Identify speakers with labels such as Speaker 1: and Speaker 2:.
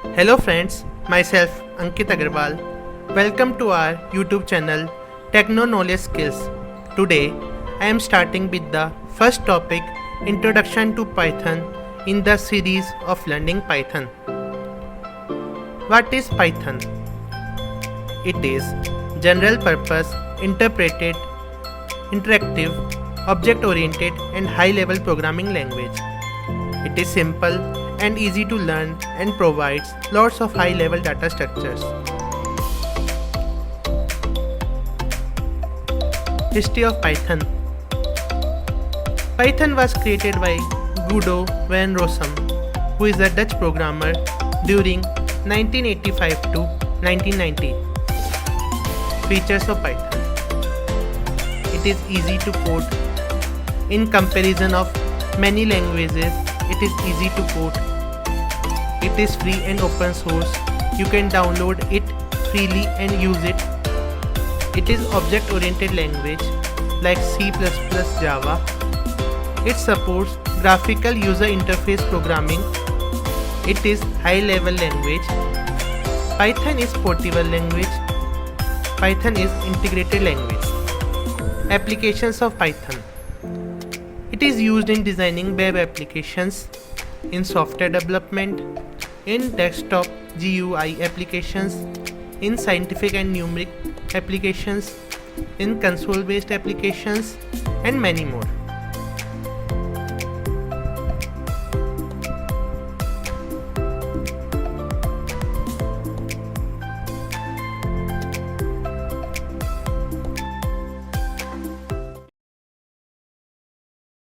Speaker 1: Hello friends, myself Ankit Agarwal. Welcome to our YouTube channel Techno Knowledge Skills. Today I am starting with the first topic, Introduction to Python in the series of learning Python. What is Python? It is general purpose, interpreted, interactive, object oriented and high level programming language. It is simple and easy to learn and provides lots of high level data structures. History of Python. Python was created by Guido van Rossum, who is a Dutch programmer during 1985 to 1990. Features of Python. It is easy to code. In comparison of many languages, it is easy to code. It is free and open source. You can download it freely and use it. It is object-oriented language like C++, Java. It supports graphical user interface programming. It is high-level language. Python is portable language. Python is integrated language. Applications of Python. It is used in designing web applications, in software development, in desktop GUI applications, in scientific and numeric applications, in console-based applications, and many more.